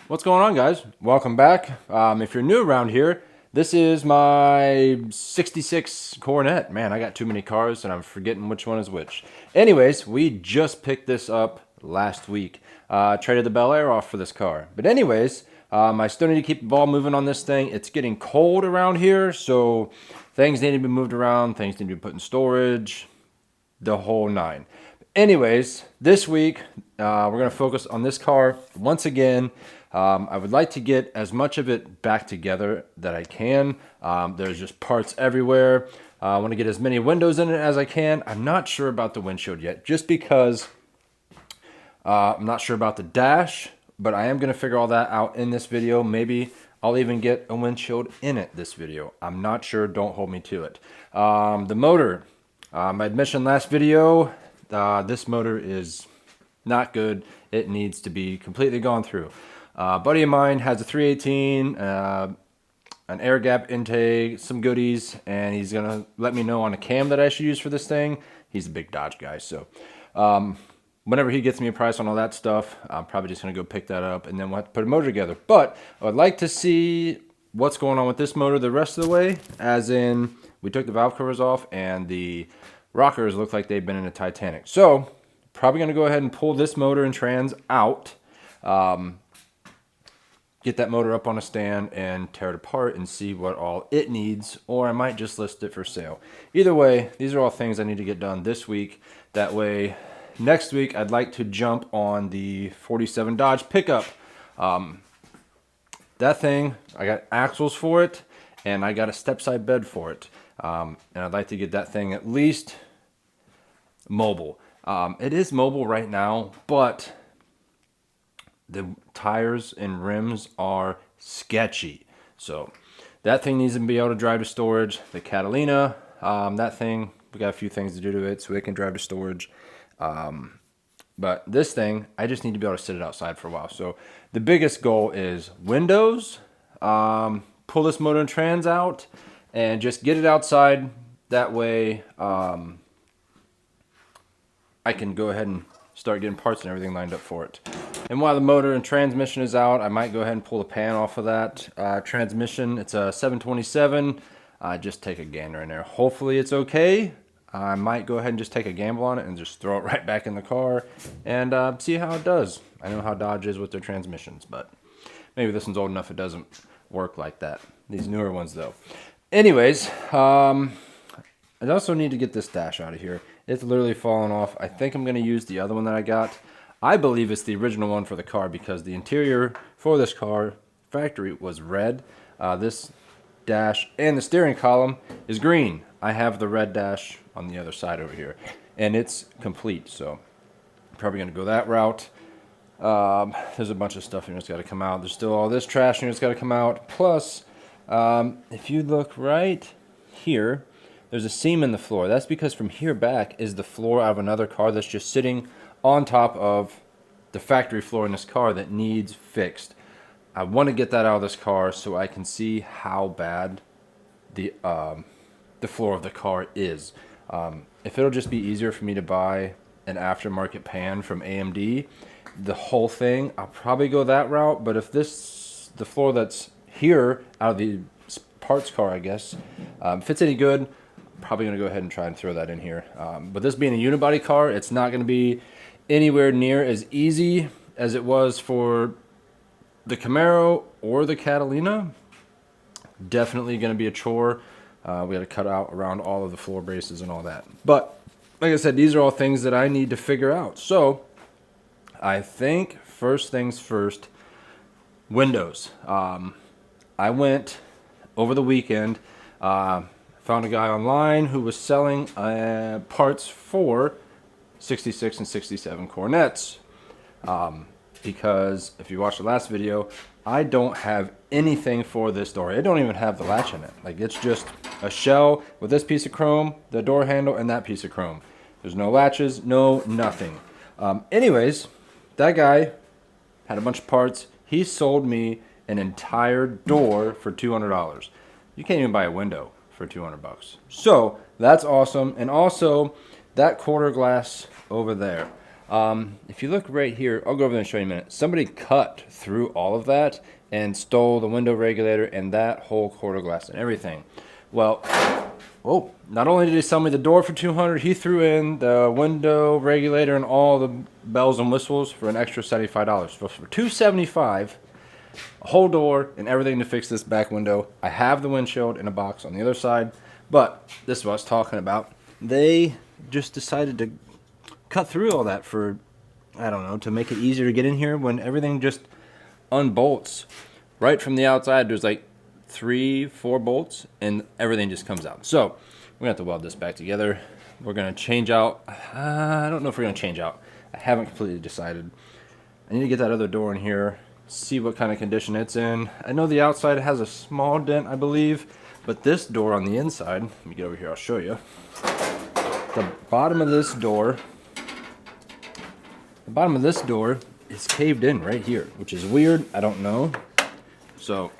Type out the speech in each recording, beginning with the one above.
What's going on, guys? Welcome back. If you're new around here, this is my 66 Cornet. Man, I got too many cars and I'm forgetting which one is which. Anyways, we just picked this up last week. Traded the Bel Air off for this car. But anyways, I still need to keep the ball moving on this thing. It's getting cold around here, so things need to be moved around, things need to be put in storage, the whole nine. Anyways, this week we're going to focus on this car once again. I would like to get as much of it back together that I can. There's just parts everywhere. I want to get as many windows in it as I can. I'm not sure about the windshield yet, just because I'm not sure about the dash, but I am going to figure all that out in this video. Maybe I'll even get a windshield in it this video. I'm not sure. Don't hold me to it. The motor. My admission last video, this motor is not good. It needs to be completely gone through. A buddy of mine has a 318, an air gap intake, some goodies, and he's going to let me know on a cam that I should use for this thing. He's a big Dodge guy, so whenever he gets me a price on all that stuff, I'm probably just going to go pick that up, and then we'll have to put a motor together. But I would like to see what's going on with this motor the rest of the way, as in we took the valve covers off, and the rockers look like they've been in a Titanic. So probably going to go ahead and pull this motor and trans out. Get that motor up on a stand and tear it apart and see what all it needs, or I might just list it for sale. Either way, these are all things I need to get done this week. That way, next week, I'd like to jump on the 47 Dodge pickup. That thing, I got axles for it, and I got a step-side bed for it. And I'd like to get that thing at least mobile. It is mobile right now, but the tires and rims are sketchy. So that thing needs to be able to drive to storage. The Catalina, that thing, we got a few things to do to it so it can drive to storage. But this thing, I just need to be able to sit it outside for a while. So the biggest goal is windows, pull this motor and trans out, and just get it outside. That way I can go ahead and start getting parts and everything lined up for it. And while the motor and transmission is out, I might go ahead and pull the pan off of that transmission. It's a 727. Just take a gander in there. Hopefully it's okay. I might go ahead and just take a gamble on it and just throw it right back in the car and see how it does. I know how Dodge is with their transmissions, but maybe this one's old enough it doesn't work like that. These newer ones though. Anyways, I also need to get this dash out of here. It's literally fallen off. I think I'm going to use the other one that I got. I believe it's the original one for the car because the interior for this car factory was red. This dash and the steering column is green. I have the red dash on the other side over here, and it's complete. So I'm probably going to go that route. There's a bunch of stuff here that's got to come out. There's still all this trash here that's got to come out. Plus, if you look right here, there's a seam in the floor. That's because from here back is the floor out of another car that's just sitting on top of the factory floor in this car that needs fixed. I want to get that out of this car so I can see how bad the floor of the car is. If it'll just be easier for me to buy an aftermarket pan from AMD, the whole thing, I'll probably go that route. But if the floor that's here out of the parts car, I guess, if it's any good, probably going to go ahead and try and throw that in here. But this being a unibody car, it's not going to be anywhere near as easy as it was for the Camaro or the Catalina. Definitely going to be a chore. We got to cut out around all of the floor braces and all that. But like I said, these are all things that I need to figure out. So I think first things first, windows. I went over the weekend, found a guy online who was selling parts for 66 and 67 Cornets. Because if you watched the last video, I don't have anything for this door. I don't even have the latch in it. Like, it's just a shell with this piece of chrome, the door handle, and that piece of chrome. There's no latches, no nothing. Anyways, that guy had a bunch of parts. He sold me an entire door for $200. You can't even buy a window for 200 bucks. So that's awesome. And also that quarter glass over there. If you look right here, I'll go over there and show you in a minute. Somebody cut through all of that and stole the window regulator and that whole quarter glass and everything. Well, oh, not only did he sell me the door for $200, he threw in the window regulator and all the bells and whistles for an extra $75. So for $275, a whole door and everything to fix this back window. I have the windshield in a box on the other side, but this is what I was talking about. They just decided to cut through all that for, I don't know, to make it easier to get in here when everything just unbolts. Right from the outside, there's like 3-4 bolts and everything just comes out. So we're gonna have to weld this back together. We're gonna change out, I don't know if we're gonna change out. I haven't completely decided. I need to get that other door in here, see what kind of condition it's in. I know the outside has a small dent, I believe, but this door on the inside, let me get over here, I'll show you. The bottom of this door is caved in right here, which is weird, I don't know. So,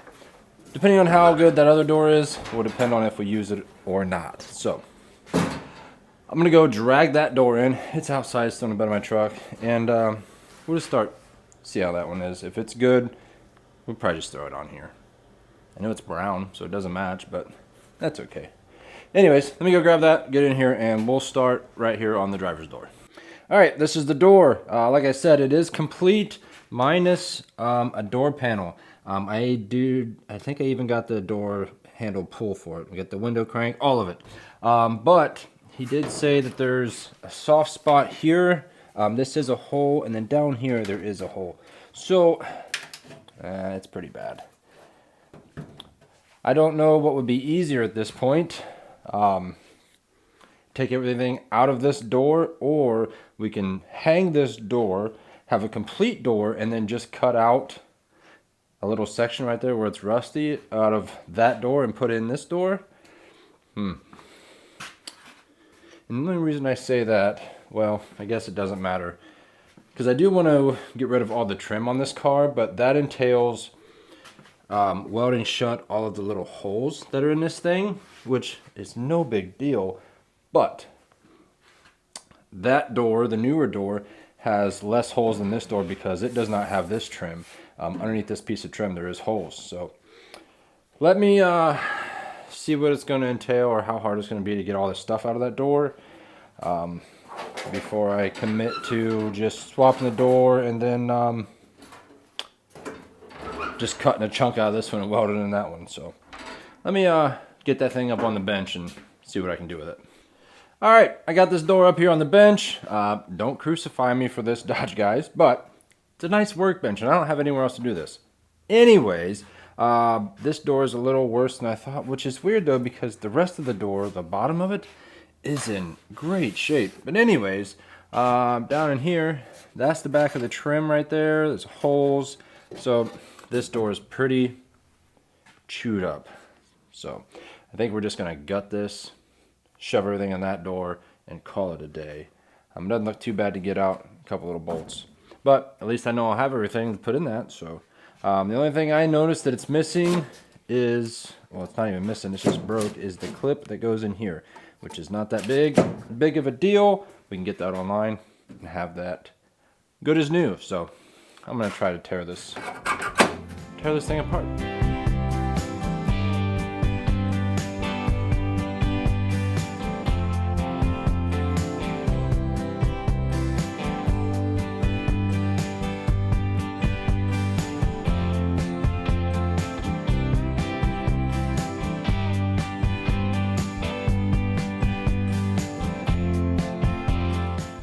depending on how good that other door is, will depend on if we use it or not. So, I'm gonna go drag that door in. It's outside, still in the bed of my truck, and we'll just start, see how that one is. If it's good, we'll probably just throw it on here. I know it's brown, so it doesn't match, but that's okay. Anyways, let me go grab that, get in here, and we'll start right here on the driver's door. All right, this is the door. Like I said, it is complete minus a door panel. I think I even got the door handle pull for it. We got the window crank, all of it. But he did say that there's a soft spot here. This is a hole, and then down here there is a hole. So, it's pretty bad. I don't know what would be easier at this point. Take everything out of this door, or we can hang this door, have a complete door, and then just cut out a little section right there where it's rusty out of that door and put in this door. And the only reason I say that, well, I guess it doesn't matter, because I do want to get rid of all the trim on this car, but that entails welding shut all of the little holes that are in this thing, which is no big deal. But that door, the newer door, has less holes than this door because it does not have this trim. Underneath this piece of trim there is holes. So let me see what it's going to entail, or how hard it's going to be to get all this stuff out of that door before I commit to just swapping the door and then just cutting a chunk out of this one and welding in that one. So let me get that thing up on the bench and see what I can do with it. All right, I got this door up here on the bench. Don't crucify me for this, Dodge guys, but it's a nice workbench, and I don't have anywhere else to do this. Anyways, this door is a little worse than I thought, which is weird though, because the rest of the door, the bottom of it, is in great shape. But anyways, down in here, that's the back of the trim right there. There's holes. So this door is pretty chewed up. So I think we're just gonna gut this, shove everything in that door, and call it a day. It doesn't look too bad to get out a couple little bolts, but at least I know I'll have everything to put in that. So the only thing I noticed that it's missing is, well, it's not even missing, it's just broke, is the clip that goes in here, which is not that big of a deal. We can get that online and have that good as new. So I'm gonna try to tear this thing apart.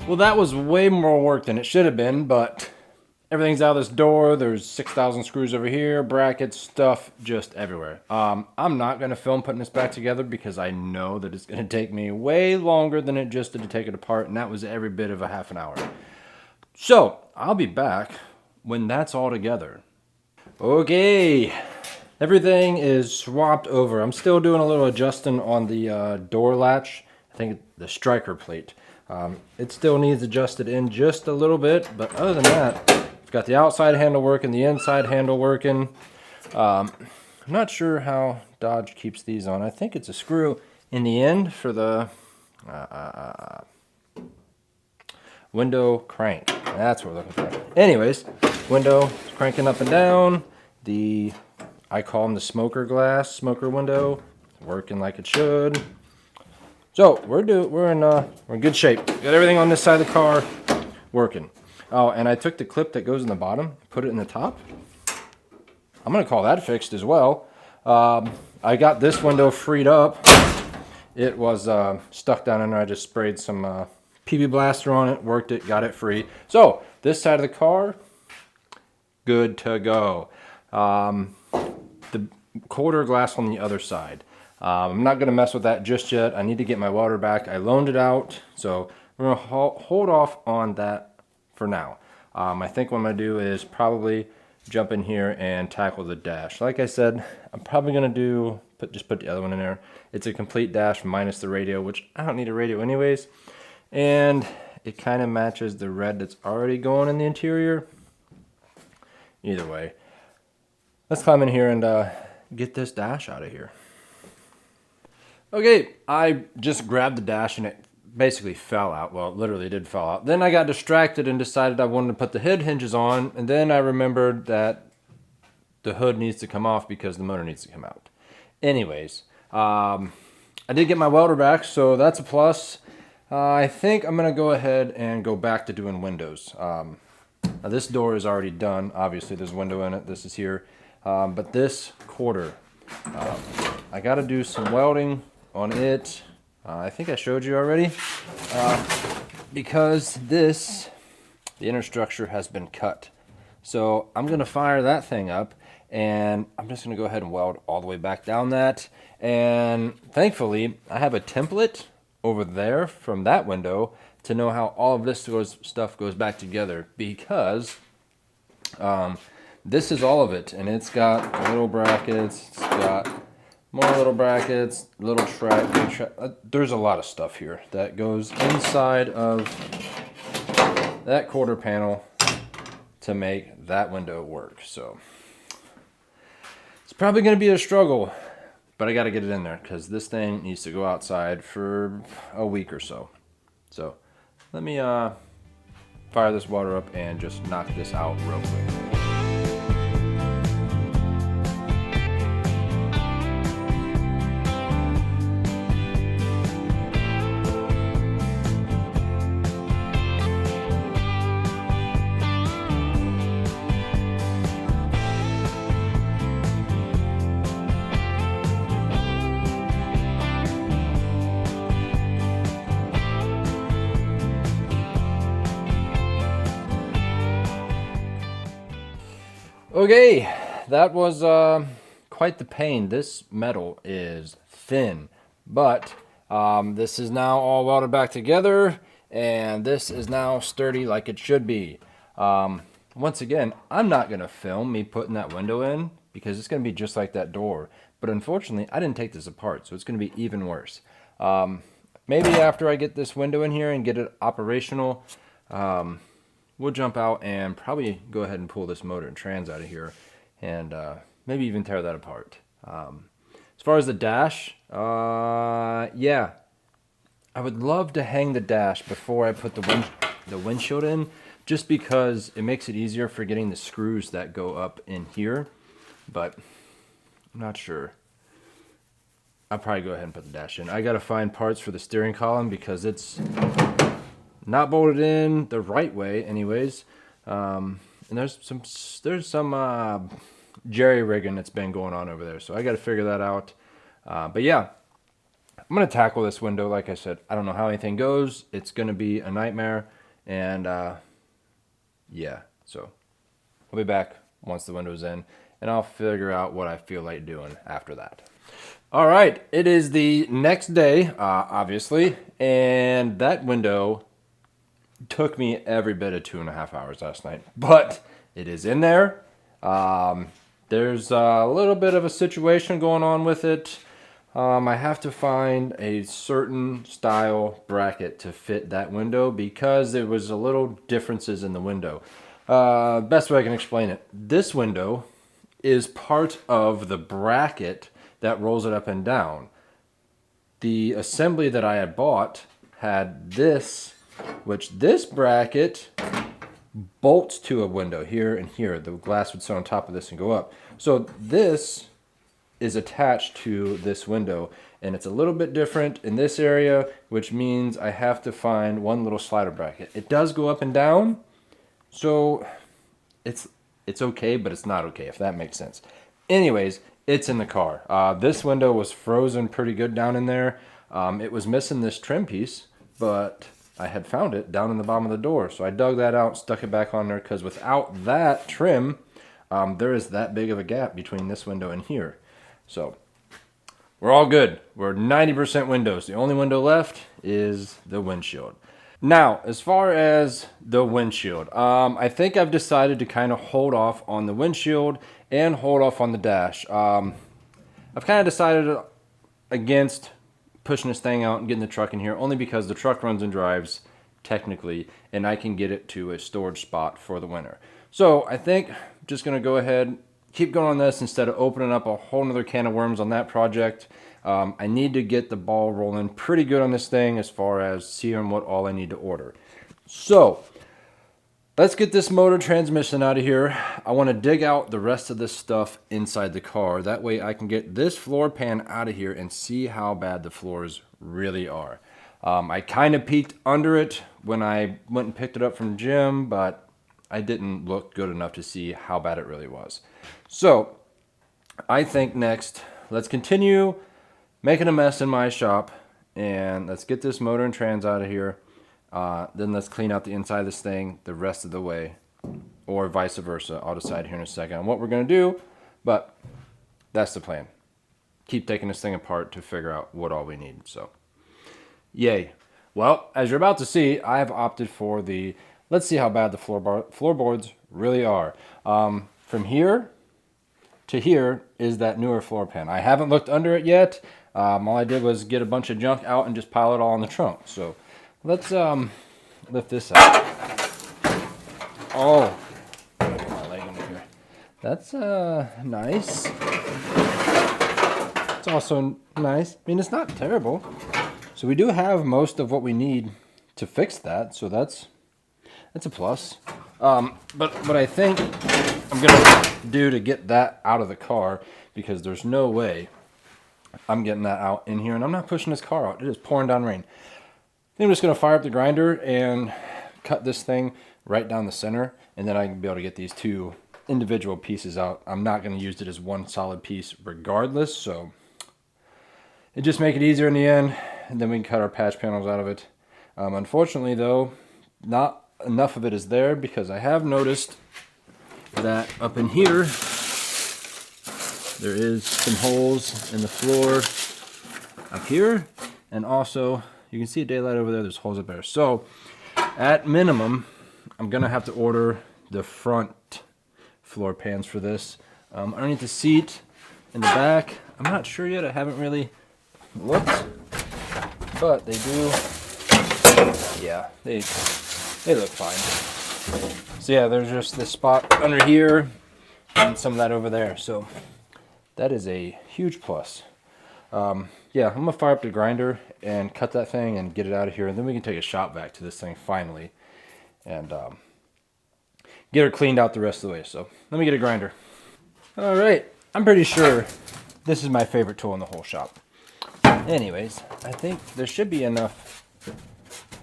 Well, that was way more work than it should have been, but everything's out of this door. There's 6,000 screws over here, brackets, stuff just everywhere. I'm not going to film putting this back together because I know that it's going to take me way longer than it just did to take it apart, and that was every bit of a half an hour. So, I'll be back when that's all together. Okay, everything is swapped over. I'm still doing a little adjusting on the door latch. I think the striker plate. It still needs adjusted in just a little bit, but other than that, I've got the outside handle working, the inside handle working. I'm not sure how Dodge keeps these on. I think it's a screw in the end for the... window crank. That's what we're looking for. Anyways, window cranking up and down. I call them the smoker window, working like it should. So we're in good shape. Got everything on this side of the car working. Oh, and I took the clip that goes in the bottom, put it in the top. I'm gonna call that fixed as well. I got this window freed up. It was stuck down in there. I just sprayed some PB Blaster on it, worked it, got it free. So this side of the car, good to go. The quarter glass on the other side. I'm not going to mess with that just yet. I need to get my welder back. I loaned it out, so we're going to hold off on that for now. I think what I'm going to do is probably jump in here and tackle the dash. Like I said, I'm probably going to just put the other one in there. It's a complete dash minus the radio, which I don't need a radio anyways. And it kind of matches the red that's already going in the interior. Either way, let's climb in here and get this dash out of here. Okay, I just grabbed the dash and it basically fell out. Well, it literally did fall out. Then I got distracted and decided I wanted to put the hood hinges on, and then I remembered that the hood needs to come off because the motor needs to come out. Anyways, I did get my welder back, so that's a plus. I think I'm going to go ahead and go back to doing windows. Now this door is already done. Obviously, there's a window in it. This is here. But this quarter, I got to do some welding on it. I think I showed you already. Because the inner structure has been cut. So I'm going to fire that thing up, and I'm just going to go ahead and weld all the way back down that. And thankfully, I have a template over there from that window to know how all of this stuff goes back together, because this is all of it, and it's got little brackets, it's got more little brackets, little track. There's a lot of stuff here that goes inside of that quarter panel to make that window work. So it's probably going to be a struggle, but I got to get it in there because this thing needs to go outside for a week or so. So let me fire this water up and just knock this out real quick. Okay, that was quite the pain. This metal is thin, but this is now all welded back together, and this is now sturdy like it should be. Once again, I'm not going to film me putting that window in because it's going to be just like that door. But unfortunately, I didn't take this apart, so it's going to be even worse. Maybe after I get this window in here and get it operational, we'll jump out and probably go ahead and pull this motor and trans out of here and maybe even tear that apart. As far as the dash, yeah, I would love to hang the dash before I put the windshield in, just because it makes it easier for getting the screws that go up in here, but I'm not sure. I'll probably go ahead and put the dash in. I got to find parts for the steering column because it's not bolted in the right way anyways. And there's some jerry rigging that's been going on over there, so I got to figure that out. But yeah, I'm gonna tackle this window. Like I said, I don't know how anything goes. It's gonna be a nightmare, and yeah, so I'll be back once the window's in, and I'll figure out what I feel like doing after that. All right, it is the next day, obviously, and that window took me every bit of 2.5 hours last night, but it is in there. There's a little bit of a situation going on with it. I have to find a certain style bracket to fit that window because there was a little differences in the window. Best way I can explain it, this window is part of the bracket that rolls it up and down. The assembly that I had bought had this which this bracket bolts to a window here and here. The glass would sit on top of this and go up. So this is attached to this window, and it's a little bit different in this area, which means I have to find one little slider bracket. It does go up and down, so it's okay, but it's not okay, if that makes sense. Anyways, it's in the car. This window was frozen pretty good down in there. It was missing this trim piece, but I had found it down in the bottom of the door. So I dug that out, stuck it back on there, because without that trim, there is that big of a gap between this window and here. So we're all good. We're 90% windows. The only window left is the windshield. Now, as far as the windshield, I think I've decided to kind of hold off on the windshield and hold off on the dash. I've kind of decided against pushing this thing out and getting the truck in here, only because the truck runs and drives technically, and I can get it to a storage spot for the winter. So I think I'm just going to go ahead, keep going on this instead of opening up a whole nother can of worms on that project. I need to get the ball rolling pretty good on this thing as far as seeing what all I need to order. So let's get this motor transmission out of here. I want to dig out the rest of this stuff inside the car. That way I can get this floor pan out of here and see how bad the floors really are. I kind of peeked under it when I went and picked it up from the gym, but I didn't look good enough to see how bad it really was. So I think next, let's continue making a mess in my shop, and let's get this motor and trans out of here. Then let's clean out the inside of this thing the rest of the way, or vice versa. I'll decide here in a second on what we're going to do, but that's the plan. Keep taking this thing apart to figure out what all we need. So, yay. Well, as you're about to see, I have opted for the, let's see how bad the floorboards really are. From here to here is that newer floor pan. I haven't looked under it yet. All I did was get a bunch of junk out and just pile it all in the trunk. So let's lift this out. Oh, get my leg under here. That's nice. It's also nice. I mean, it's not terrible. So we do have most of what we need to fix that. So that's a plus. But what I think I'm gonna do to get that out of the car, because there's no way I'm getting that out in here, and I'm not pushing this car out. It is pouring down rain. I think I'm just going to fire up the grinder and cut this thing right down the center, and then I can be able to get these two individual pieces out. I'm not going to use it as one solid piece regardless, so it just make it easier in the end, and then we can cut our patch panels out of it. Unfortunately, though, not enough of it is there, because I have noticed that up in here there is some holes in the floor up here, and also you can see daylight over there. There's holes up there. So at minimum, I'm gonna have to order the front floor pans for this. Underneath the seat in the back, I'm not sure yet. I haven't really looked, but they do. Yeah, they look fine. So yeah, there's just this spot under here and some of that over there. So that is a huge plus. Yeah, I'm gonna fire up the grinder and cut that thing and get it out of here, and then we can take a shop vac to this thing finally and get her cleaned out the rest of the way. So let me get a grinder. All right, I'm pretty sure this is my favorite tool in the whole shop. Anyways, I think there should be enough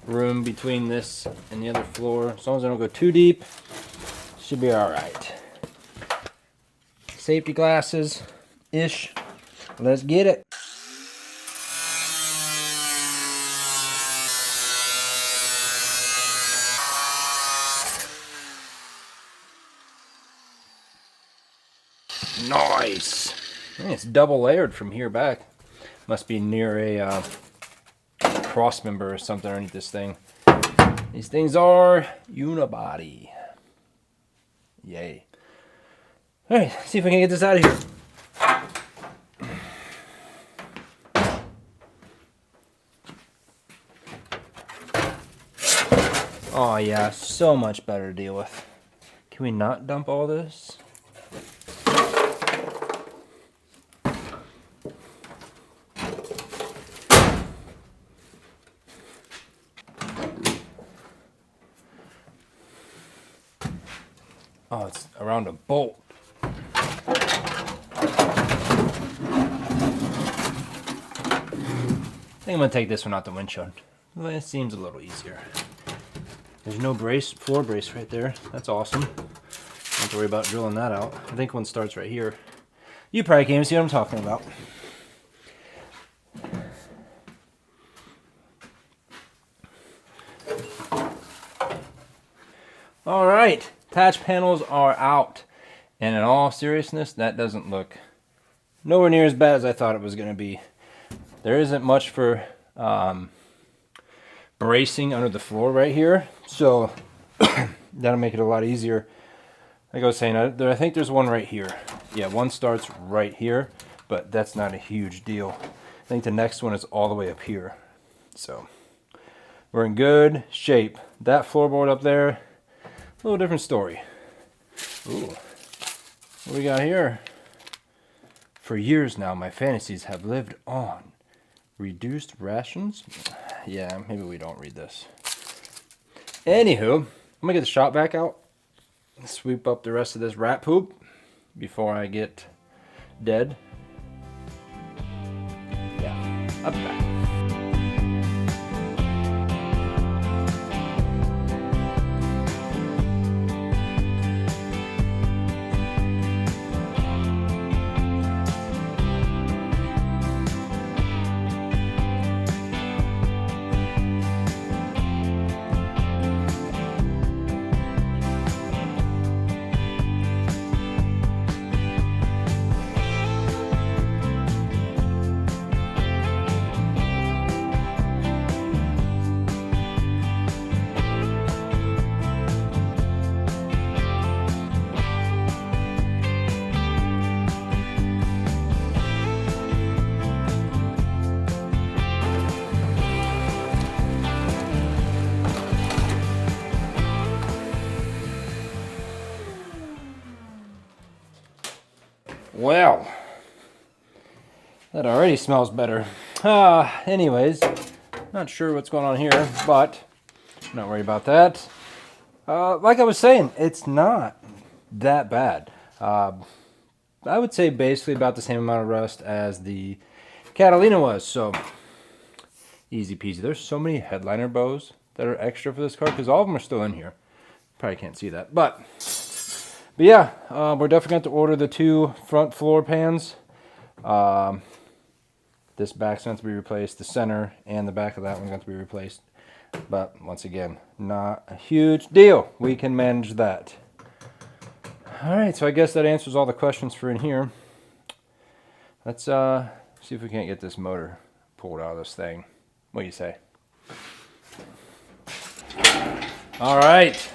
room between this and the other floor. As long as I don't go too deep, should be all right. Safety glasses-ish. Let's get it. Nice. It's double layered from here back. Must be near a cross member or something underneath this thing. These things are unibody. Yay. All right, see if I can get this out of here. Oh yeah, so much better to deal with. Can we not dump all this? Oh, it's around a bolt. I think I'm gonna take this one out the windshield. Well, it seems a little easier. There's no brace, floor brace right there. That's awesome. Don't have to worry about drilling that out. I think one starts right here. You probably can't even see what I'm talking about. All right, attach panels are out. And in all seriousness, that doesn't look nowhere near as bad as I thought it was going to be. There isn't much for bracing under the floor right here, so that'll make it a lot easier. Like I was saying, I think there's one right here. Yeah, one starts right here, but that's not a huge deal. I think the next one is all the way up here. So we're in good shape. That floorboard up there, a little different story. Ooh, what we got here? For years now, my fantasies have lived on. Reduced rations? Yeah, maybe we don't read this. Anywho, I'm gonna get the shop vac out. Sweep up the rest of this rat poop before I get dead. Yeah, I'll be back. Well, that already smells better. Anyways, not sure what's going on here, but not worried about that. Like I was saying, it's not that bad. I would say basically about the same amount of rust as the Catalina was, so easy peasy. There's so many headliner bows that are extra for this car because all of them are still in here. Probably can't see that, but yeah, we're definitely going to order the 2 front floor pans. This back's going to be replaced. The center and the back of that one's going to be replaced. But once again, not a huge deal. We can manage that. All right, so I guess that answers all the questions for in here. Let's see if we can't get this motor pulled out of this thing. What do you say? All right.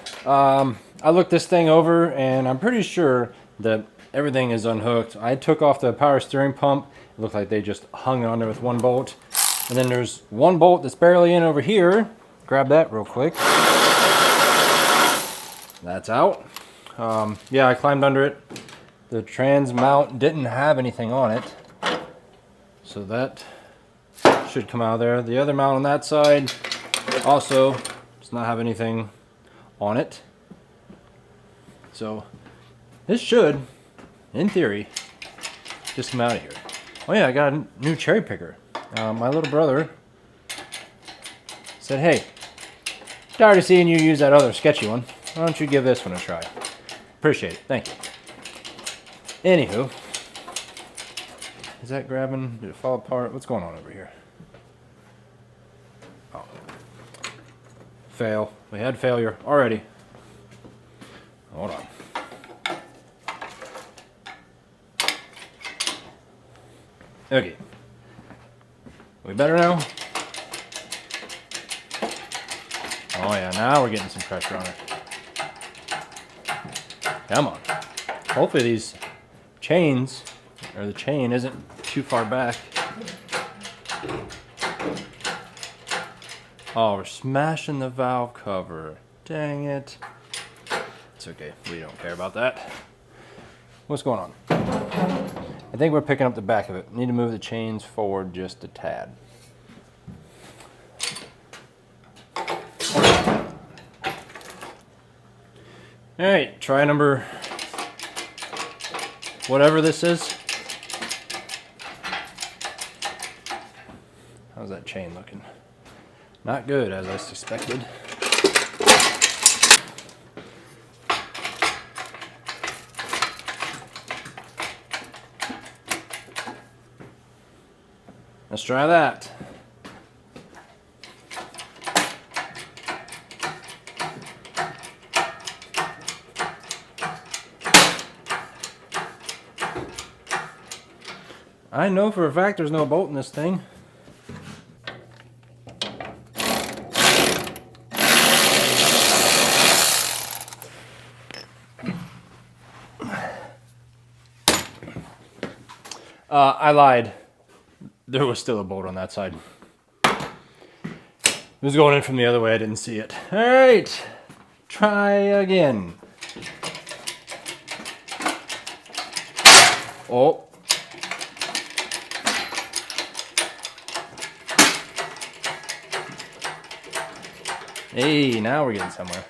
I looked this thing over and I'm pretty sure that everything is unhooked. I took off the power steering pump. It looked like they just hung it on there with one bolt. And then there's one bolt that's barely in over here. Grab that real quick. That's out. Yeah, I climbed under it. The trans mount didn't have anything on it. So that should come out of there. The other mount on that side also does not have anything on it. So this should, in theory, just come out of here. Oh yeah, I got a new cherry picker. My little brother said, hey, tired of seeing you use that other sketchy one. Why don't you give this one a try? Appreciate it, thank you. Anywho, is that grabbing? Did it fall apart? What's going on over here? Oh. Fail. We had failure already. Hold on. Okay. We better now? Oh yeah, now we're getting some pressure on it. Come on. Hopefully these chains, or the chain isn't too far back. Oh, we're smashing the valve cover. Dang it. It's okay, we don't care about that. What's going on? I think we're picking up the back of it. Need to move the chains forward just a tad. All right, try number whatever this is. How's that chain looking? Not good, as I suspected. Let's try that. I know for a fact there's no bolt in this thing. I lied. There was still a bolt on that side. It was going in from the other way, I didn't see it. All right, try again. Oh. Hey, now we're getting somewhere.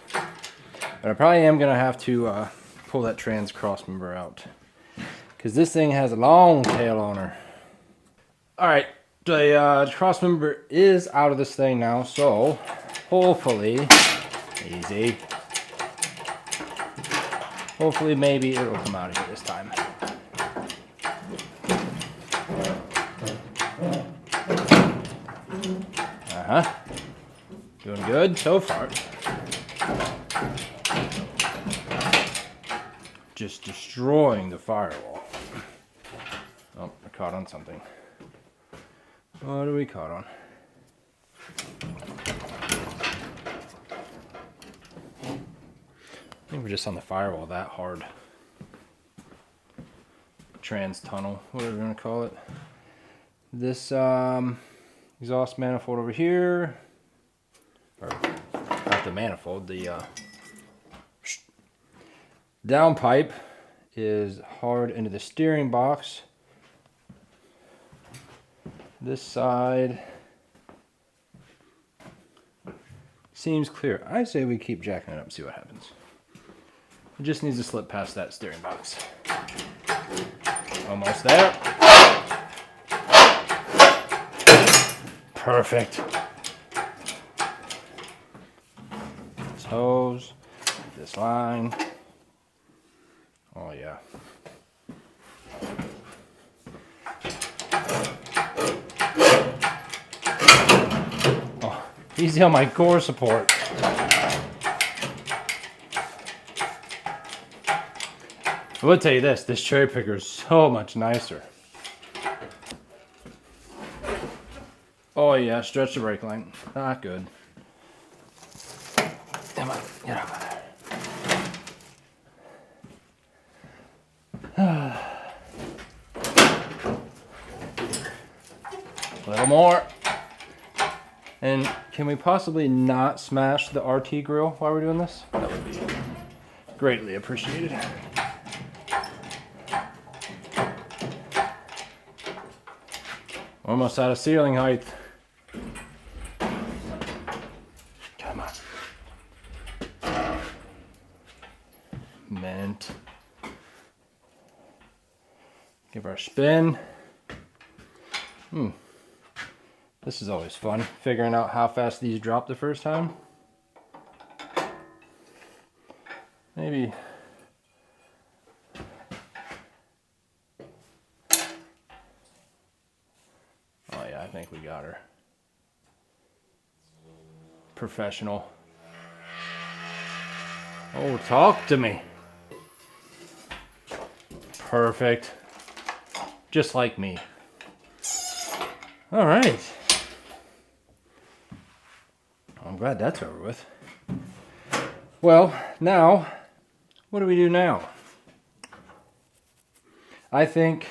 But I probably am gonna have to pull that trans cross member out, because this thing has a long tail on her. All right, the cross member is out of this thing now, so hopefully, easy. Hopefully, maybe it will come out of here this time. Doing good so far. Just destroying the firewall. Oh, I caught on something. What are we caught on? I think we're just on the firewall that hard. Trans tunnel, whatever you want to call it. This exhaust manifold over here, or not the manifold, the down pipe is hard into the steering box. This side seems clear. I say we keep jacking it up and see what happens. It just needs to slip past that steering box. Almost there. Perfect. This hose, this line. Oh yeah. Oh, easy on my core support. I will tell you this cherry picker is so much nicer. Oh yeah, stretch the brake line. Not good. Come on, get out of there. A little more. And can we possibly not smash the RT grill while we're doing this? That would be greatly appreciated. Almost out of ceiling height. Come on. Mint. Give her a spin. This is always fun, figuring out how fast these drop the first time. Maybe. Oh yeah, I think we got her. Professional. Oh, talk to me. Perfect. Just like me. All right. I'm glad that's over with. Well, now, what do we do now? I think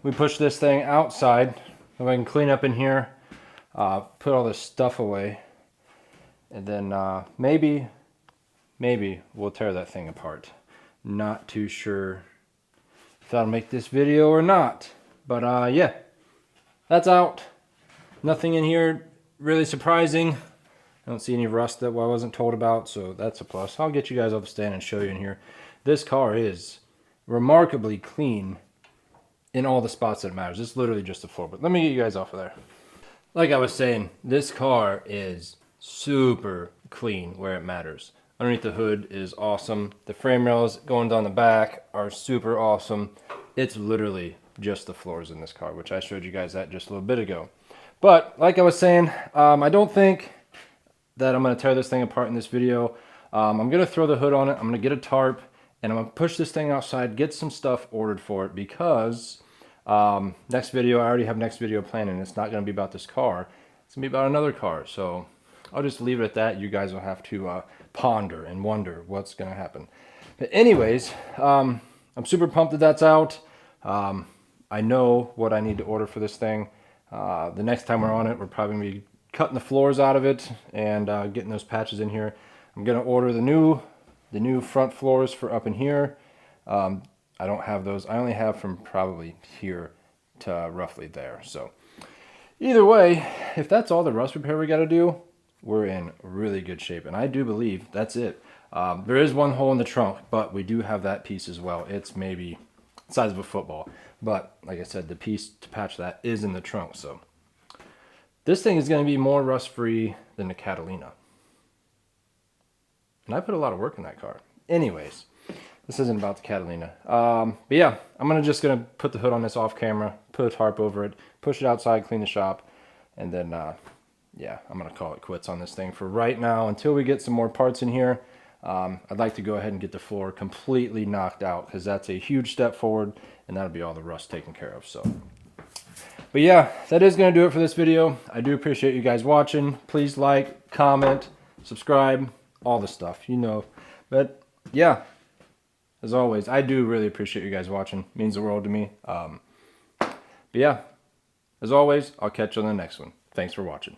we push this thing outside. If I can clean up in here, put all this stuff away, and then maybe we'll tear that thing apart. Not too sure if that'll make this video or not. But yeah, that's out. Nothing in here really surprising. I don't see any rust that I wasn't told about, so that's a plus. I'll get you guys off the stand and show you in here. This car is remarkably clean in all the spots that it matters. It's literally just the floor, but let me get you guys off of there. Like I was saying, this car is super clean where it matters. Underneath the hood is awesome. The frame rails going down the back are super awesome. It's literally just the floors in this car, which I showed you guys that just a little bit ago. But like I was saying, I don't think that I'm going to tear this thing apart in this video. I'm going to throw the hood on it. I'm going to get a tarp, and I'm going to push this thing outside, get some stuff ordered for it, because next video, I already have next video planned, and it's not going to be about this car. It's going to be about another car. So I'll just leave it at that. You guys will have to ponder and wonder what's going to happen. But anyways, I'm super pumped that that's out. I know what I need to order for this thing. The next time we're on it, we're probably going to be cutting the floors out of it and getting those patches in here. I'm going to order the new front floors for up in here. I don't have those. I only have from probably here to roughly there. So either way, if that's all the rust repair we got to do, we're in really good shape. And I do believe that's it. There is one hole in the trunk, but we do have that piece as well. It's maybe the size of a football. But like I said, the piece to patch that is in the trunk. So this thing is going to be more rust-free than the Catalina. And I put a lot of work in that car. Anyways, this isn't about the Catalina. But yeah, I'm just going to put the hood on this off camera, put a tarp over it, push it outside, clean the shop, and then, yeah, I'm going to call it quits on this thing for right now until we get some more parts in here. I'd like to go ahead and get the floor completely knocked out because that's a huge step forward, and that'll be all the rust taken care of. So, but yeah, that is going to do it for this video. I do appreciate you guys watching. Please like, comment, subscribe, all the stuff, you know. But yeah, as always, I do really appreciate you guys watching. It means the world to me. But yeah, as always, I'll catch you on the next one. Thanks for watching.